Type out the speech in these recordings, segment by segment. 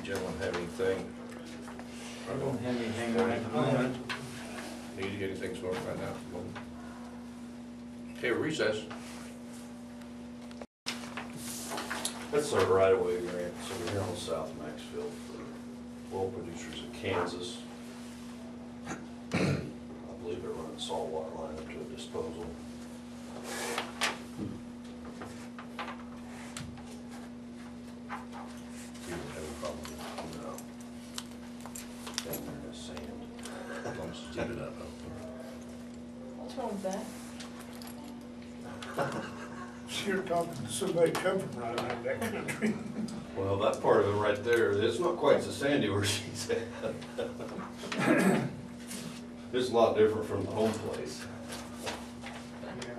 gentlemen have anything? I don't have anything right at the moment. Need to get anything sorted right now? Okay, recess. That's our right-of-way grant, so we're here on South Maxfield for oil producers of Kansas. I believe they're running saltwater line up to a disposal. You don't have a problem with it. No. Down there in the sand. As long as it's deep enough. What's wrong with that? You're talking to somebody coming from right out of that country. Well, that part of it right there, it's not quite so sandy where she's at. It's a lot different from the home place. Yeah.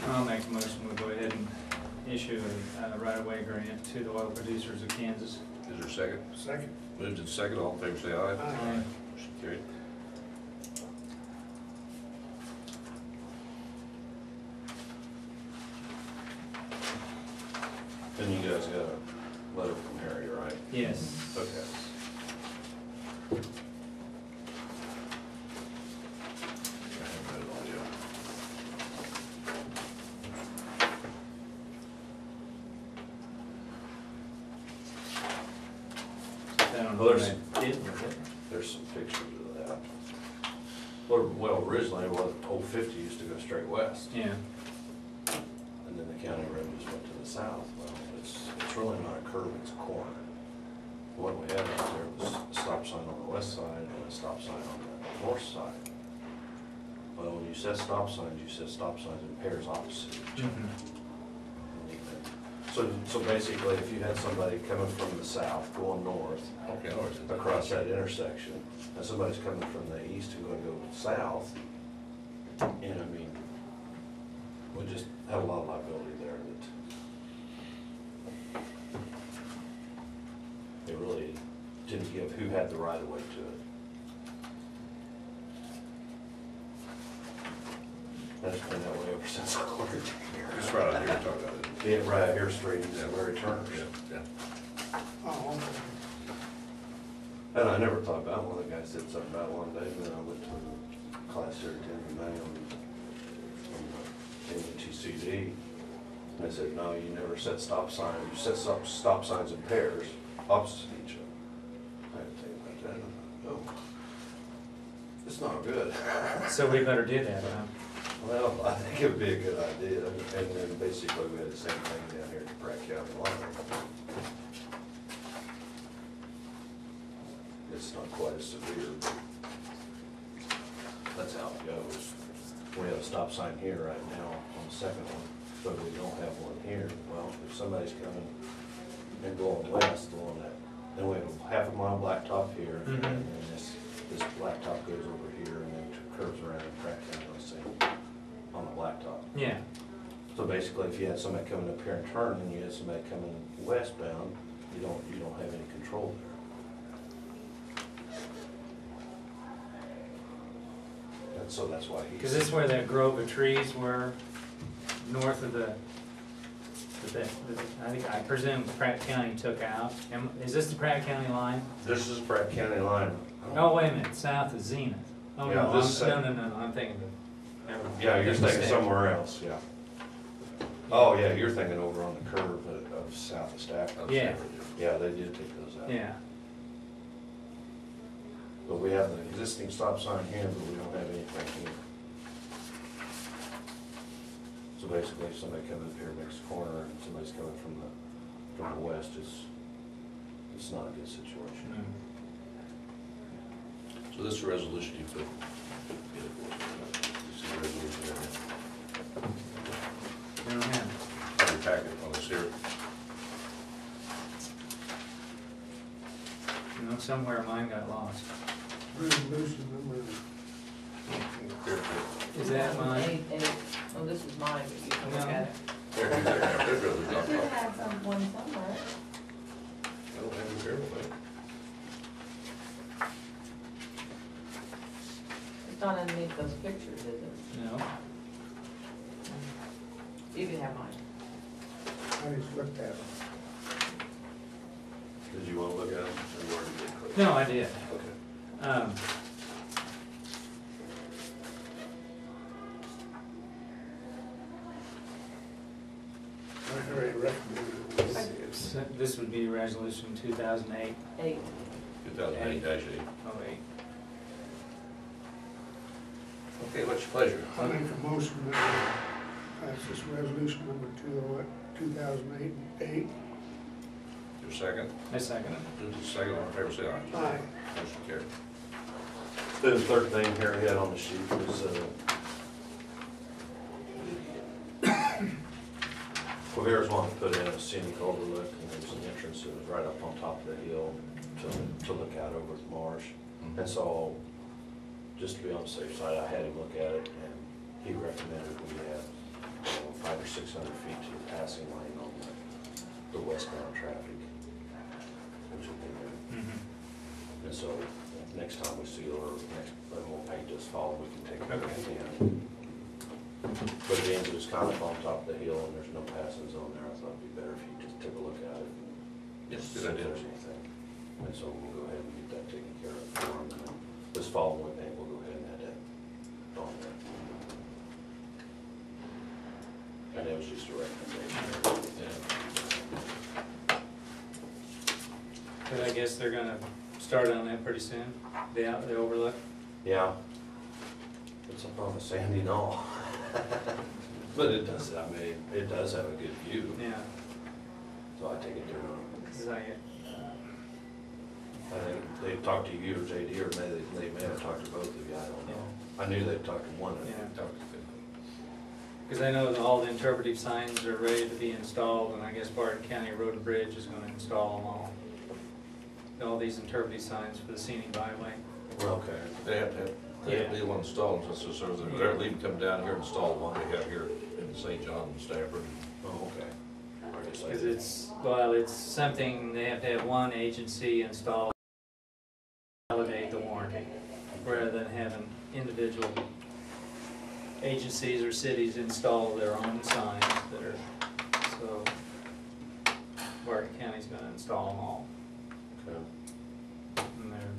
I'll make a motion, we'll go ahead and issue a right-of-way grant to the oil producers of Kansas. Is there a second? Second. Moved and second, all in favor say aye. Aye. Motion carried. And you guys got a letter from Harry, right? Yes. Okay. I haven't read it all yet. I don't know Well, what there's- I did with it. There's some pictures of that. Well, originally, Old 50 used to go straight west, Yeah. and then the county road just went to the south. Well, it's really not a curve, it's a corner. What we had out there was a stop sign on the west side and a stop sign on the north side. Well, when you set stop signs in pairs opposite each other. So basically, if you had somebody coming from the south going north, Okay, I know where it's at. across that intersection, and somebody's coming from the east and gonna go south, and I mean, we just have a lot of liability there that it really didn't give who had the right of way to it. That's been that way ever since I worked here. It's right out here, talking about it. Yeah, right out here straight into where it turns. Yeah, yeah. Oh, And I never thought about it. One of the guys said something about it one day, but then I went to a class here at Denver May on MTCD. And they said, no, you never set stop signs. You set stop signs in pairs opposite each other. I had to think about that. And I thought, oh, it's not good. So we better do that, huh? Well, I think it would be a good idea. And then basically we had the same thing down here at the Pratt County line. It's not quite as severe, but that's how it goes. We have a stop sign here right now on the second one, but we don't have one here. Well, if somebody's coming and going west along that, then we have a half a mile blacktop here, and then this blacktop goes over here and then curves around and Pratt County on the blacktop. Yeah. So basically, if you had somebody coming up here and turning, and you had somebody coming westbound, you don't have any control there. And so that's why he's. Because this is where that grove of trees were, north of I presume Pratt County took out. Is this the Pratt County line? This is Pratt County line. Oh, wait a minute, south of Zenith. Oh, Yeah, no, this no, I'm thinking of. Yeah, you're thinking somewhere else, yeah. Oh, yeah, you're thinking over on the curve of south of Stafford. Yeah. Yeah, they did take those out. Yeah. But we have the existing stop sign here, but we don't have anything here. So basically, if somebody coming up here makes a corner and somebody's coming from the west, it's not a good situation. So this is a resolution you put. This is a resolution right here. We don't have it. Your packet on this here. You know, somewhere mine got lost. resolution number. Is that mine? Oh, this is mine, but you can look No. at it. There's You resolution. should have one somewhere. I don't have it here, but. not underneath those pictures, is it? No. You can have mine. I just looked at them. Did you wanna look at them? Or where did they put? No, I did. Okay. I already recommended this. So this would be resolution 2008. 8. 2008-8. Oh, 8. Okay, what's your pleasure? I make a motion that we pass this resolution number 2008. Your second? I second it. Move to second, all in favor, say aye. Aye. Motion carried. Then the third thing here we had on the sheet was, Quavia's wanting to put in a scenic overlook, and there's an entrance that was right up on top of the hill to look out over the marsh. And so, just to be on the safe side, I had him look at it, and he recommended we add 500 or 600 feet to the passing lane on the westbound traffic, which would be good. And so, next time we seal, or next, when we'll paint this fall, we can take a look at it. But again, it was kind of on top of the hill, and there's no passing zone there. I thought it'd be better if you just took a look at it. Yes, See good if idea. there's anything. And so we'll go ahead and get that taken care of for him. And this fall, when we paint, we'll go ahead and add that on there. And it was just a recommendation. But I guess they're gonna start on that pretty soon, the overlook. Yeah. It's up on the sandy knoll. But it does, I mean, it does have a good view, Yeah, so I take it there. because I I think they talked to you or JD, or they may have talked to both of you, I don't know. I knew they talked to one of you. Yeah. because I know that all the interpretive signs are ready to be installed, and I guess Barton County Road and Bridge is gonna install them all. All these interpretive signs for the scenic byway. Okay. They have to be one installed, so they're leaving, come down here and install one we have here in St. John and Stafford. Oh, okay. I guess I Because did. it's something, they have to have one agency install to validate the warranty, rather than having individual agencies or cities install their own signs that are, so Barton County's gonna install them all. Okay. And they're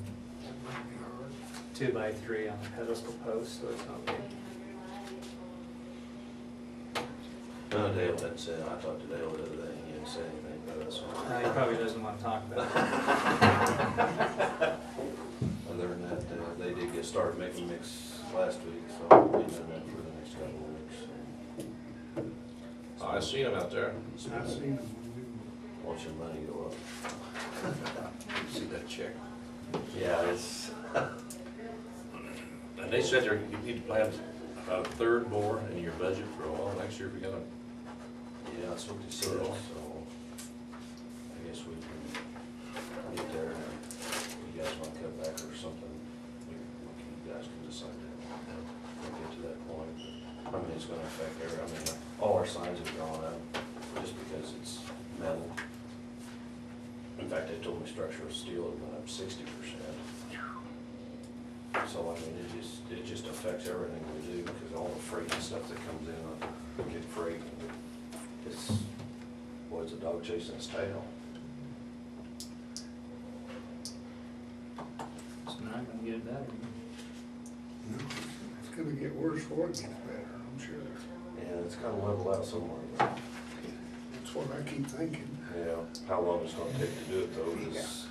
2x3 on the pedestal post, so it's not big. No, Dale didn't say, I talked to Dale the other day, he didn't say anything about this one. He probably doesn't want to talk about it. Other than that, they did get started making mix last week, so we'll be doing that for the next couple of weeks. I seen them out there. I seen them. Watch your money go up. See that check? Yeah, it's, And they said you need to plan about a third more in your budget for all next year if you're gonna. yeah, that's what they said, so I guess we can get there, and if you guys want to cut back or something, you guys can decide that. We'll get to that point. I mean, it's gonna affect I mean, all our signs have gone up just because it's metal. In fact, they told me structural steel went up 60%. So, I mean, it just affects everything we do, because all the freight and stuff that comes in, get freight, it's, boy, it's a dog chasing its tail. It's not gonna get better. No, it's gonna get worse before it gets better, I'm sure. And it's gonna level out somewhere, but, That's what I keep thinking. yeah, how long it's gonna take to do it though is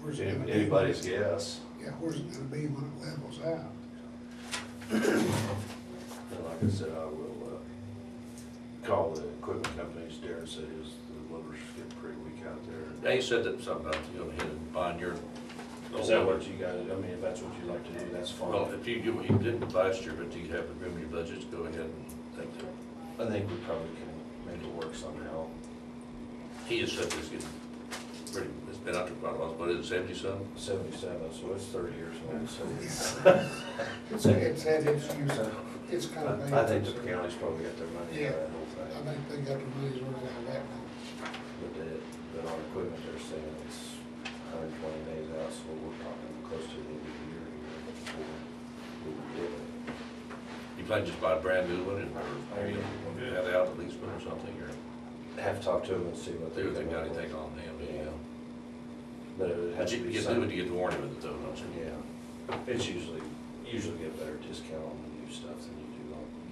Where's it gonna be? anybody's guess. Yeah, where's it gonna be when it levels out? And like I said, I will, call the equipment companies. Darren said the loaders get pretty weak out there. They said that something about, hit and buying your. Is that what you guys, I mean, if that's what you like to do, that's fine. Well, if you do what you did last year, but you have room in your budgets, go ahead and think that. I think we probably can make it work somehow. He just said it's getting pretty, it's been out there quite a while, but it's 70-some? 77, so it's 30 years old, so. It's had its use, it's kind of. I think the county's probably got their money out of that whole I thing. think they got the money's worth out of that one. But on equipment, they're saying it's 120 days out, so we're talking close to the end of the year here before we can get it. You plan to just buy a brand new one, or you want to head out at least one or something, or Have to talk to them and see what do they they think. got anything on them, yeah. But it would have But to you be get something. to get the warranty with it though, don't you? Yeah, it's usually get a better discount on the new stuff than you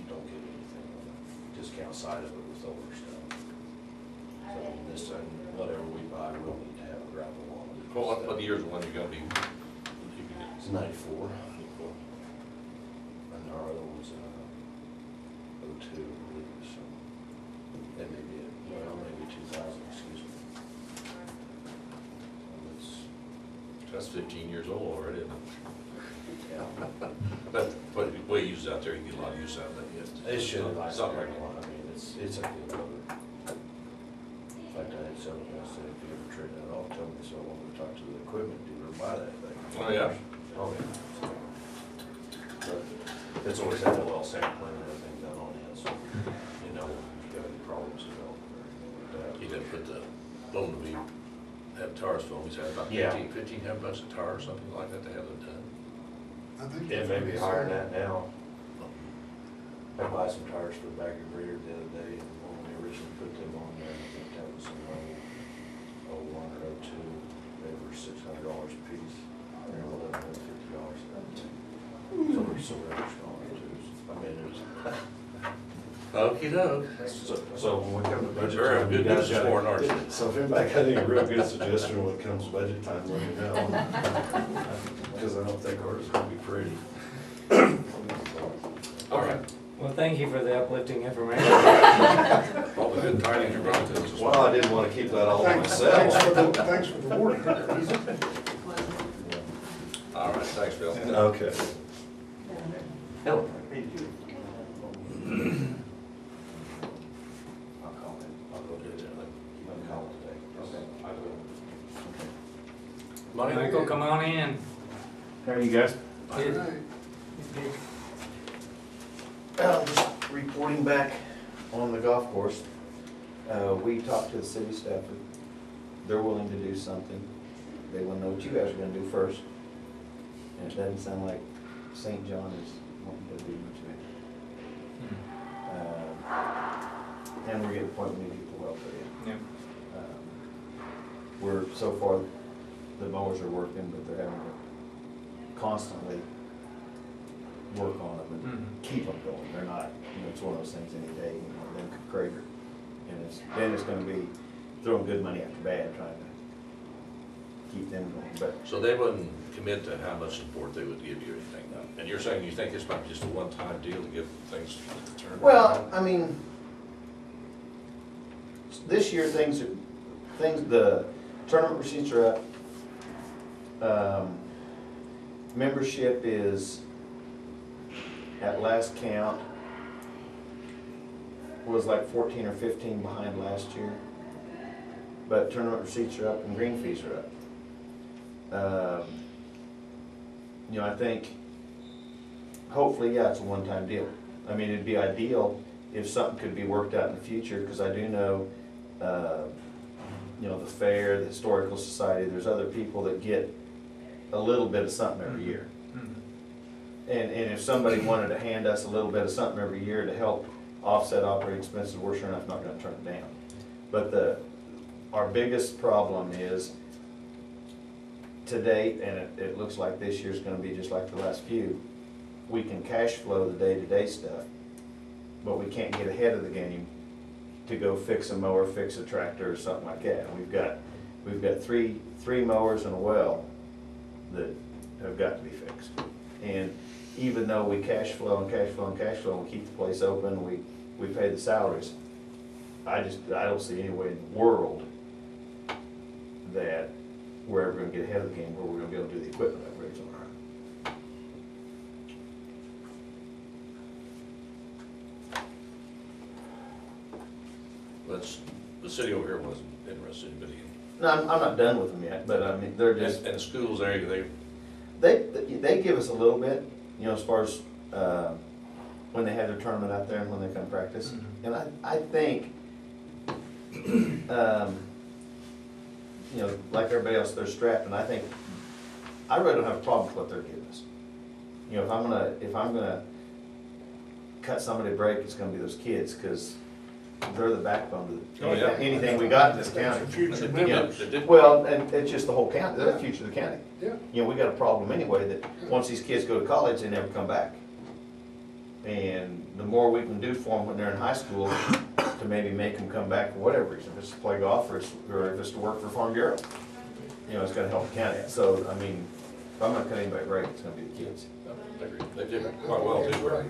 don't get anything on the discount side of it with older stuff. So this time, whatever we buy, we'll need to have a gravel on it. Well, what year's one you're gonna be? You can It's get- 94, and our other one's 02, I believe, so it may be, well, maybe 2000, excuse me. It's, That's 15 years old already, isn't it? yeah. But the way you use it out there, you get a lot of use out of it. It should have, Something like I mean, it's a good motor. In fact, I had several guys say, if you ever trade that off, tell me, so I wanted to talk to the equipment dealer and buy that thing. Oh, yeah? Oh, yeah. But it's always had a well sampling and everything done on it, so you know, if you got any problems developing or anything like that. He did put the loan to me, had tires for him, he's had about Yeah. 1,500 a tire or something like that to have it done. I think. It may be higher than that now. I bought some tires for the back of the rear the other day, and when we originally put them on there, I think that was some 01 or 02, they were $600 a piece. They're $1,150 a piece. So they're strong too. I mean, Okey-doke. so when we come to budget Very time, good you guys news this morning, aren't you? So if anybody got any real good suggestion when it comes to budget time, let me know. Because I don't think ours is gonna be pretty. All right. Well, thank you for the uplifting information. Probably good timing you brought this as Well, I didn't want to keep that all to Thanks myself. thanks for the warning. All right, thanks, Bill. Okay. Hello. I'll call him. I'll go do it. I'll call today. Okay. I will. Michael, come on in. How are you guys? All right. Just reporting back on the golf course. We talked to the city of Stafford. They're willing to do something. They want to know what you guys are going to do first. And it doesn't sound like St. John is wanting to do much of it. And we're getting to the point we need to get the well put in. Yep. We're, so far, the mowers are working, but they're having to constantly work on them and keep them going. They're not, it's one of those things any day, them could crater. And then it's gonna be throwing good money after bad, trying to keep them going. But So they wouldn't commit to how much support they would give you or anything, no? And you're saying you think this might be just a one-time deal to get things turned around? well, I mean, this year the tournament receipts are up. Membership is, at last count, was like 14 or 15 behind last year. But tournament receipts are up and green fees are up. I think, hopefully, yeah, it's a one-time deal. I mean, it'd be ideal if something could be worked out in the future, because I do know, the fair, the historical society, there's other people that get a little bit of something every year. And if somebody wanted to hand us a little bit of something every year to help offset operating expenses, we're sure enough not gonna turn it down. But our biggest problem is, to date, and it looks like this year's gonna be just like the last few, we can cash flow the day-to-day stuff, but we can't get ahead of the game to go fix a mower, fix a tractor, or something like that. We've got three mowers and a well that have got to be fixed. And even though we cash flow and cash flow and cash flow, and we keep the place open, we pay the salaries, I don't see any way in the world that we're ever gonna get ahead of the game where we're gonna be able to do the equipment upgrades on our own. The city over here wasn't interested in bidding. No, I'm not done with them yet, but I mean, they're just, And the schools there, they give us a little bit, as far as, when they have their tournament out there and when they come practice. And I think, like everybody else, they're strapped, and I really don't have a problem with what they're giving us. You know, if I'm gonna cut somebody a break, it's gonna be those kids, cause they're the backbone of Oh, yeah. anything we got in this That's county. the future They members. did- Well, and it's just the whole county, they're the future of the county. Yeah. You know, we got a problem anyway, that once these kids go to college, they never come back. And the more we can do for them when they're in high school, to maybe make them come back for whatever reason, if it's to play golf or if it's to work for Farm Bureau. You know, it's gonna help the county. So, I mean, if I'm gonna cut anybody a break, it's gonna be the kids. They did quite well That's too. right.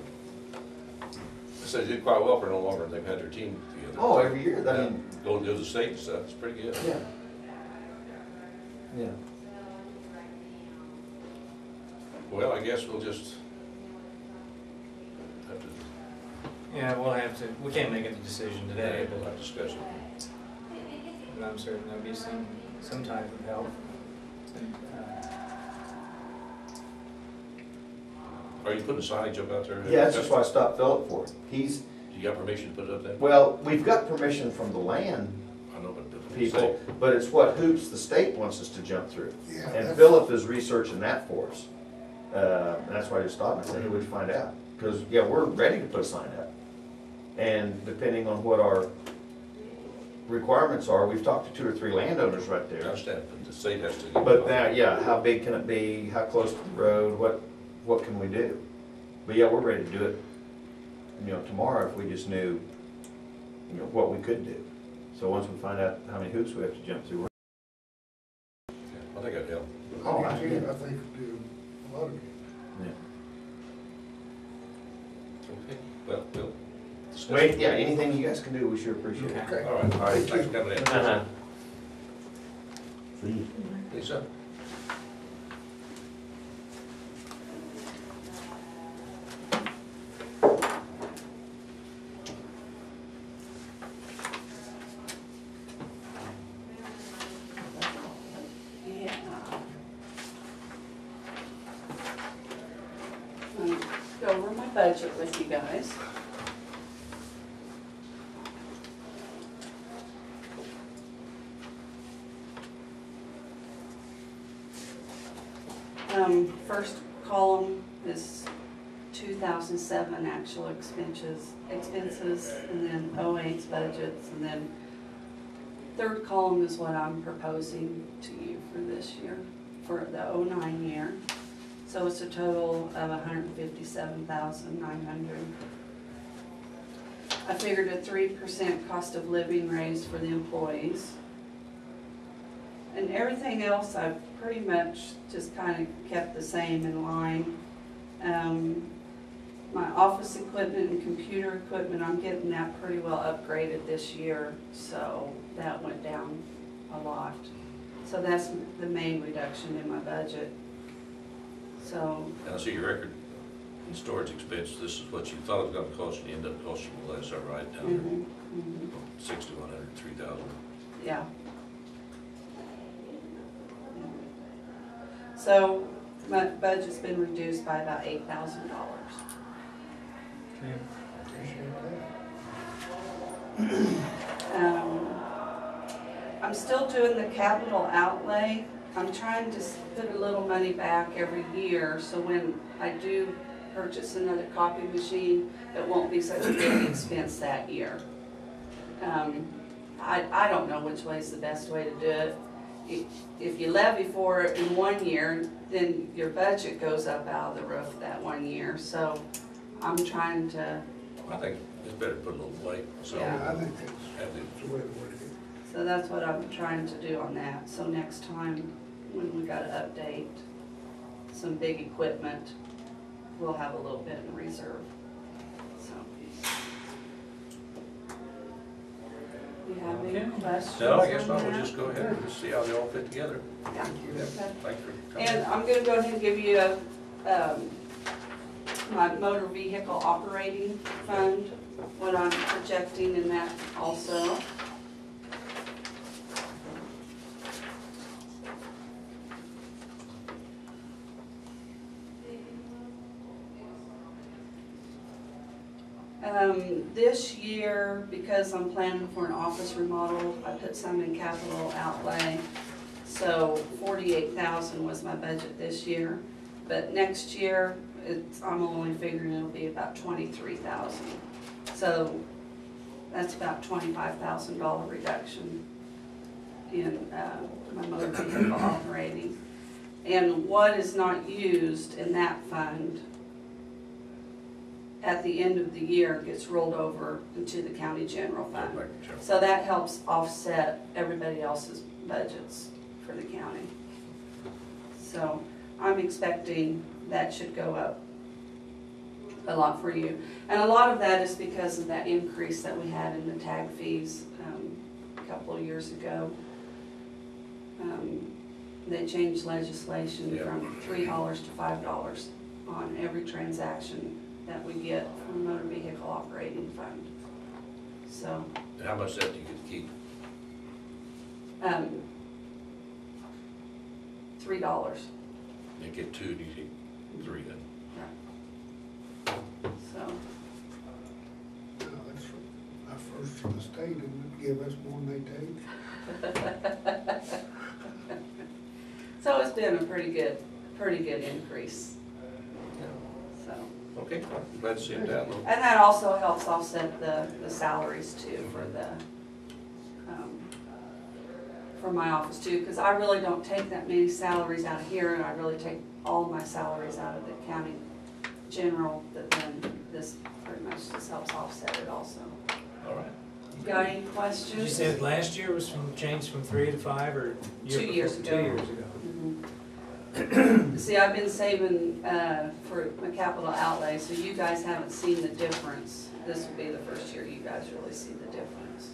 I said they did quite well for no longer, they've had their team together. Oh, every year, I mean, Go to the state and stuff, it's pretty good. yeah. Yeah. Well, I guess we'll just have to, Yeah, we'll have to, we can't make a decision today, we'll have to discuss it. but I'm certain there'll be some type of help. Are you putting signage up out there? Yeah, that's just why I stopped Philip for. He's, You got permission to put it up there? well, we've got permission from the land I know, but the people, but it's what hoops the state wants us to jump through. Yeah, And that's- Philip is researching that for us. And that's why I just stopped and said, hey, what'd you find out? Because, yeah, we're ready to put a sign up. And depending on what our requirements are, we've talked to 2 or 3 landowners right I there. understand, but the state has to. But now, yeah, how big can it be? How close to the road? What can we do? But yeah, we're ready to do it, you know, tomorrow if we just knew, you know, what we could do. So once we find out how many hoops we have to jump through, Yeah, I think that'd help. Oh, I think yeah. I think it'd do a lot of good. yeah. Okay, well, we'll discuss. Wait, yeah, anything you guys can do, we sure appreciate it. Okay. All right, all right, thanks for coming in. Uh-huh. See? Lisa? Yeah. Go over my budget with you guys. First column is 2007 actual expenses, and then 08's budgets, and then third column is what I'm proposing to you for this year, for the 09 year. So it's a total of $157,900. I figured a 3% cost of living raise for the employees. And everything else I've pretty much just kind of kept the same in line. My office equipment and computer equipment, I'm getting that pretty well upgraded this year, so that went down a lot. So that's the main reduction in my budget. So, And I see your record in storage expense, this is what you thought it was gonna cost you, end up costing you less, all right, down mhm, there, 6,100, 3,000. yeah. So my budget's been reduced by about $8,000. Okay. Appreciate that. I'm still doing the capital outlay. I'm trying to put a little money back every year, so when I do purchase another copy machine, it won't be such a big expense that year. I don't know which way is the best way to do it. If you levy for it in 1 year, then your budget goes up out of the roof that 1 year, so I'm trying to, I think it's better to put a little weight, so. Yeah. I think that's Have the the way to work it. so that's what I'm trying to do on that. So next time, when we gotta update some big equipment, we'll have a little bit in reserve, so. You have any Okay. questions No, I guess on not, we'll that? just go ahead and just see how they all fit together. Yeah. Okay. Thanks for coming. And I'm gonna go ahead and give you my motor vehicle operating fund, what I'm projecting in that also. This year, because I'm planning for an office remodel, I put some in capital outlay. So 48,000 was my budget this year. But next year, I'm only figuring it'll be about 23,000. So that's about $25,000 reduction in my motor vehicle operating. And what is not used in that fund at the end of the year gets rolled over into the county general fund. So that helps offset everybody else's budgets for the county. So I'm expecting that should go up a lot for you. And a lot of that is because of that increase that we had in the tag fees a couple of years ago. They changed legislation from $3 to $5 on every transaction that we get from the motor vehicle operating fund. So. How much of that do you get to keep? $3. You get 2, you get 3 then. So. No, that's our first from the state, didn't give us more than they take. So it's been a pretty good increase. So. Okay, glad to see it down low. And that also helps offset the salaries too for my office too, because I really don't take that many salaries out of here, and I really take all my salaries out of the county general, but then this pretty much just helps offset it also. All right. You got any questions? Did you say that last year was changed from 3 to 5, or? 2 years ago. 2 years ago. Mhm. See, I've been saving for my capital outlay, so you guys haven't seen the difference. This will be the first year you guys really see the difference.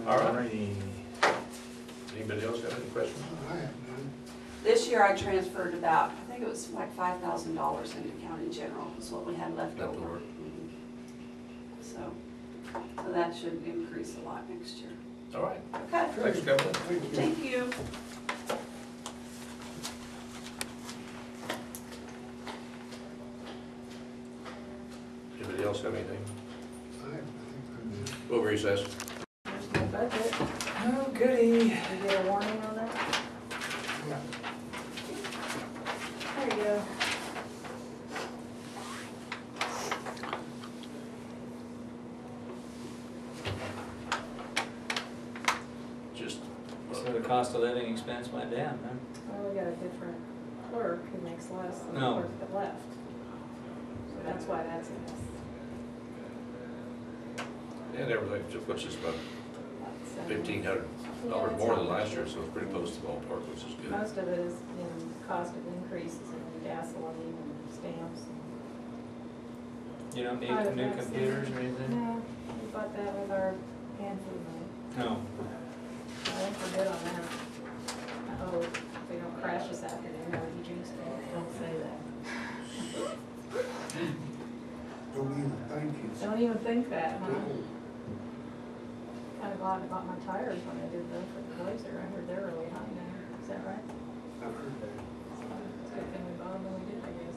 All right. Anybody else got any questions? I have none. This year I transferred about, I think it was like $5,000 into county general, is what we had left Left over. over. Mhm. So that should increase a lot next year. All right. Okay, Thanks for coming in. Thank you. thank you. Anybody else have anything? I have nothing. We'll recess. There's no budget. Oh, goody. Did you get a warning on that? Yeah. There you go. Just, So the cost of living expense went down, huh? Well, we got a different clerk who makes less than the No. clerk that left. So that's why that's in this. and everything, just what's just about So- $1,500 Yeah, it's more than not last much. year, so it's pretty close to the ballpark, which is good. Most of it is in cost of increases in gasoline and stamps. You don't need Private new vaccine. computers or anything? No, we bought that with our hand food money. No. I think we're good on that. Oh, if we don't crash this afternoon, or you jinxed it. Don't say that. Don't even thank you. Don't even think that, huh? Kinda glad I bought my tires when I did though for the Blazer. I heard they're really high now. Is that right? I've heard that. So it's a good thing we bought them when we did, I guess.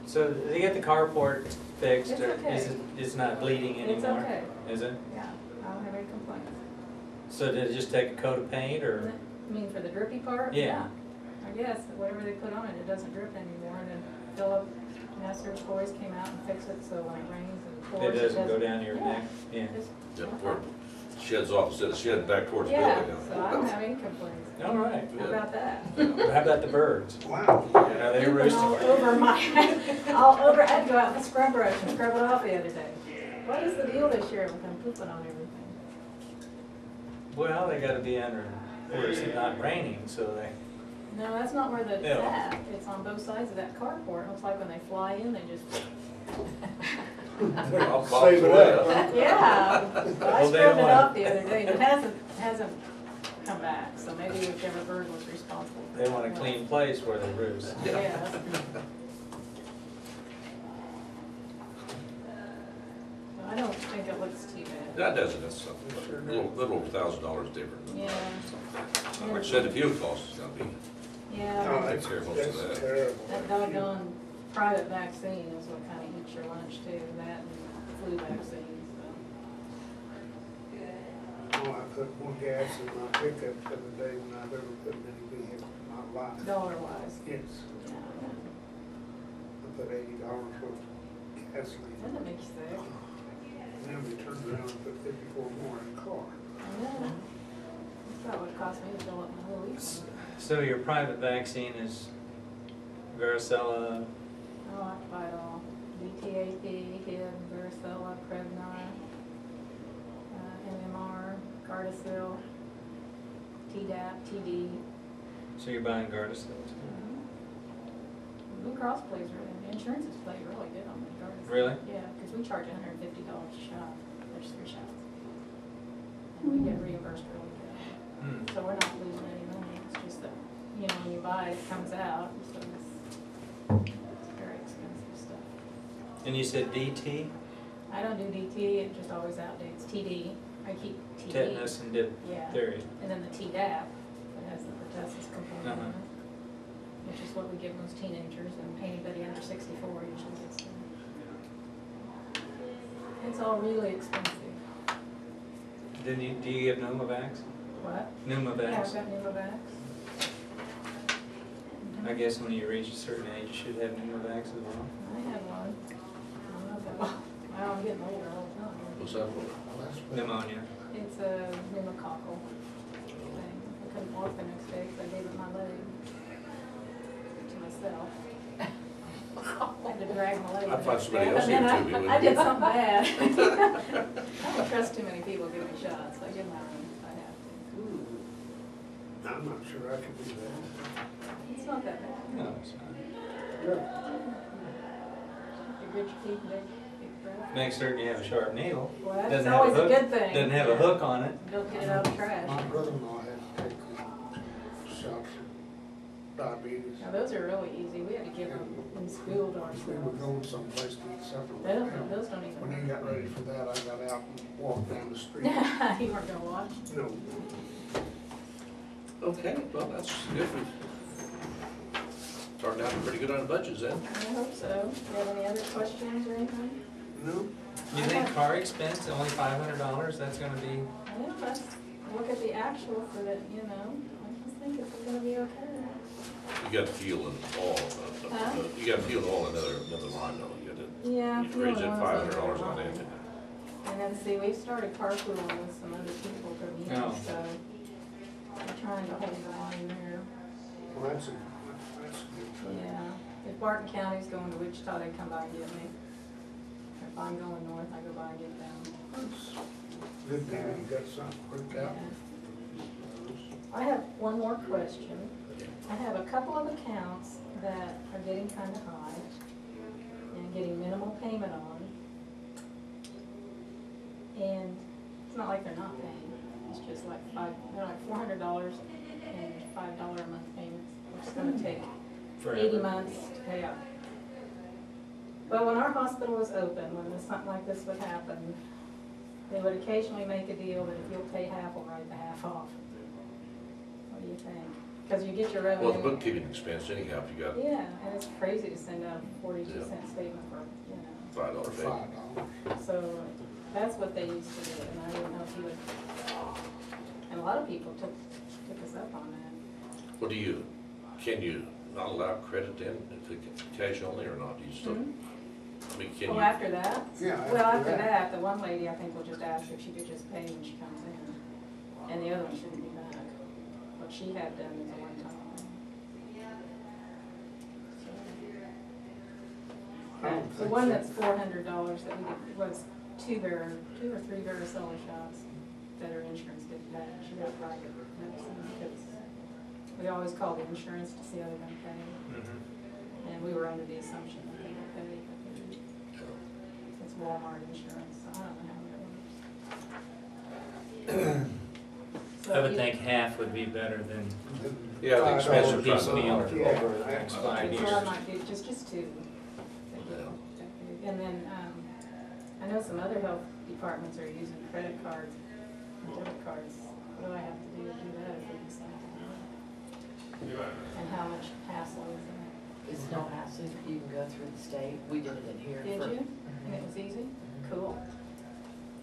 So they get the carport fixed, It's or okay. is it, it's not bleeding anymore? It's okay. Is it? Yeah, I don't have any complaints. So did it just take a coat of paint, or? I mean, for the drippy part? Yeah. I guess, whatever they put on it, it doesn't drip anymore, and then Philip, Master's boys came out and fixed it, so when it rains and pours, It doesn't go down your neck? Yeah. Just- Yeah, where it sheds off instead of shedding back towards the Yeah, building. so I don't have any complaints. All right. How about that? How about the birds? Wow. Are they All roosting? over my, all over, I had to go out with a scrub brush and scrub it off the other day. What is the deal this year with them pooping on everything? Well, they gotta be under, where it's not raining, so they, No, that's not where it's Yeah. at. It's on both sides of that carport. It looks like when they fly in, they just, I'll Save it throw up. up. yeah. But I Well, they scrubbed don't it want- off the other day, and it hasn't come back, so maybe whichever bird was responsible. they want a clean place where they roost. Yes. I don't think it looks too bad. That doesn't, that's a little over $1,000 different. Yeah. Like I said, the fuel cost is gonna be, Yeah. No, take care of most of that's that. terrible. That doggone private vaccine is what kind of eats your lunch too, that and flu vaccine, so. Oh, I put more gas in my pickup the other day than I've ever put in any vehicle in my life. Dollar wise. Yes, Yeah, I put $80 worth of gasoline. doesn't it make you sick? And then we turned around and put 54 more in the car. I know. That's about what it cost me to fill up my whole week. So your private vaccine is varicella, Oh, I buy it all. BTAP, HIB, varicella, Prevnar, MMR, Gardasil, Tdap, TD. so you're buying Gardasil too? Blue Cross plays really, insurance is played really good on the Gardasil. Really? Yeah, because we charge $150 a shot. There's 3 shots. And we get reimbursed really good. Hmm. So we're not losing any money. It's just that, you know, when you buy it, it comes out, so it's very expensive stuff. And you said DT? I don't do DT, it just always outdates. TD, I keep TD. Tetanus and Yeah. diphtheria. And then the Tdap, that has the pertussis component in Uh-huh. it, which is what we give most teenagers, and anybody under 64 usually gets them. It's all really expensive. Do you give Pneumovax? What? Yeah, I've Pneumovax? got Pneumovax. I guess when you reach a certain age, you should have Pneumovax as well. I had one. I don't know if that, well, I'm getting older all the time. What's that for? Well, that's what- Pneumonia. It's a pneumococcal thing. I couldn't walk the next day because I gave it my leg to myself. I had to drag my leg. I'd find somebody And else then here too, I did something bad. I don't trust too many people giving me shots. I give my own if I have to. I'm not sure I could do that. It's not that bad. No, it's not. You grit your teeth, big breath. Make certain you have a sharp needle. Well, that's Doesn't have always a hook- good thing. Doesn't have a hook on it. Don't get it out of the trash. My brother-in-law had to take shots for diabetes. Now, those are really easy. We had to give them in school to We were ourselves. going someplace to eat supper. Those don't even. When he got ready for that, I got out and walked down the street. You weren't gonna watch? No, Okay, well, that's good. Starting out pretty good on the budgets then. I hope so. Do you have any other questions or anything? no, You think car expense, only $500, that's gonna be, Yeah, let's look at the actual for the, you know, I just think it's gonna be okay. You got fuel and all, Huh? you got fuel and all another line though. You got Yeah. to raise that $500 on it. And then, see, we've started carpooling with some other people for me, Oh. so we're trying to hold the line there. well, that's a good thing. Yeah, if Barton County's going to Wichita, they come by and get me. If I'm going north, I go by and get them. That's good thing you got something worked out. I have one more question. I have a couple of accounts that are getting kind of high and getting minimal payment on. And it's not like they're not paying, it's just like they're like $400 and $5 a month payments, which is gonna take 80 forever. months to pay up. But when our hospital was open, when something like this would happen, they would occasionally make a deal that if you'll pay half, we'll write the half off. What do you think? Because you get your revenue. Well, the bookkeeping expense anyhow, if you got Yeah, and it's crazy to send out a 42-cent statement for, you know. $5 For fee. $5. So that's what they used to do, and I didn't know if you would, and a lot of people took us up on that. What can you not allow credit then, if it's cash only or not? Do you still, I mean, can Well, you? after that? Yeah, Well, after after that. that, the one lady, I think, will just ask if she could just pay when she comes in, and the other one shouldn't be back. What she had done is a one-time thing. I don't The think one so. that's $400 that we did was two or three varicella shots that her insurance didn't pay. She got private medicine because we always call the insurance to see how they're gonna pay. Mhm. And we were under the assumption that they would pay, but they didn't. It's Walmart insurance, so I don't know how that works. So I would you- think half would be better than Yeah, the expense all are trying to. piecemeal Yeah. over the next 5 So I years. might do just two. Yeah. And then, I know some other health departments are using credit cards and debit cards. What do I have to do that if we decide to do that? And how much hassle is that? There's no hassle, you can go through the state, we did it in here. Did for- you? Mhm. And it was easy? Cool.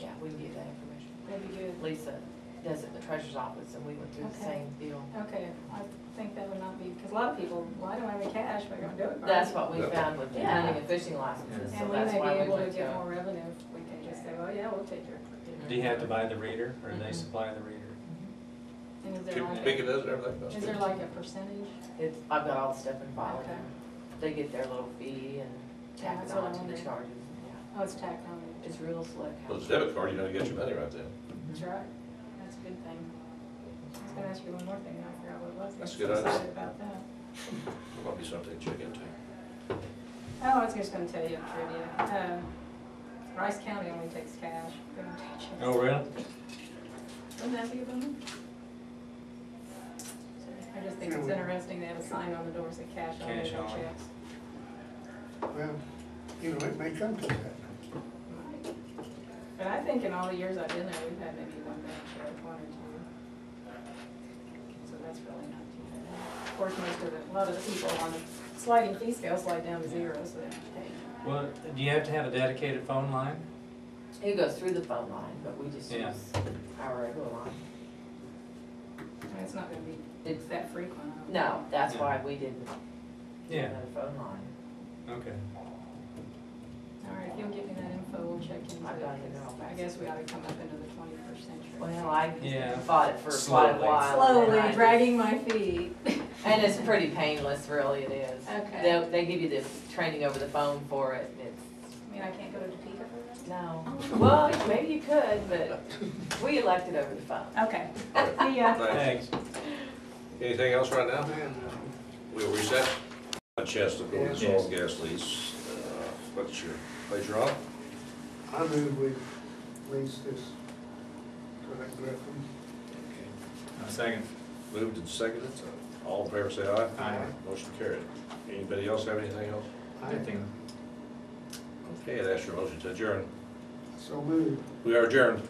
Yeah, we can get that information. That'd be good. Lisa does it in the treasurer's office, and we went through the Okay. same deal. Okay, I think that would not be, because a lot of people, well, I don't have any cash, but I'm gonna do it. That's what we Yeah. found with the Yeah. hunting and fishing licenses, so And we that's may why be we able to went to get more them. revenue if we can just say, well, yeah, we'll take your. Do you have to buy the reader, or do they Mhm. supply the reader? And is there Keep like, picking it and everything. is there like a percentage? It's, I've got all the stuff in file. Okay. They get their little fee and Yeah, tack that's it what I on to the wondered. charges, yeah. Oh, it's tacked on. It's real slick. Well, it's a debit card, you know, you get your money right then. That's right. That's a good thing. I was gonna ask you one more thing, and I forgot what it was. That's I'm good, so I just- excited about that. Might be something to check into. Oh, I was just gonna tell you a trivia. Rice County only takes cash. They don't take checks. Oh, really? Wouldn't that be a bummer? I just think it's interesting they have a sign on the door that says cash only, Cash no only. checks. Well, you know, it may come to that. But I think in all the years I've been there, we've had maybe one bank check, one or two. So that's really not too bad. Of course, a lot of the people on the sliding fee scale slide down to zero, so they have to pay. Well, do you have to have a dedicated phone line? It goes through the phone line, but we just Yeah. use our regular line. And it's not gonna be It's, that frequent. I don't no, that's Yeah. why we didn't do Yeah. another phone line. Okay. All right, if you'll give me that info, we'll check into it. I've got it now. I guess we ought to come up into the 21st century. Well, I Yeah. fought it for quite a Slowly. while. and then Slowly I- dragging my feet. And it's pretty painless, really, it is. Okay. They give you the training over the phone for it, and it's, I mean, I can't go to Topeka for that? no. Well, maybe you could, but we elected over the phone. Okay. See ya. Thanks. Anything else right now? Man, We'll reset. A chest of gold, Yes. salt, gas lease. What's your pleasure on? I move we lease this for that Griffin. Second. Moved and seconded. All in favor, say aye. Aye. Motion carried. Anybody else have anything else? I Nothing. Okay, that's your motion to adjourn. so moved. We are adjourned.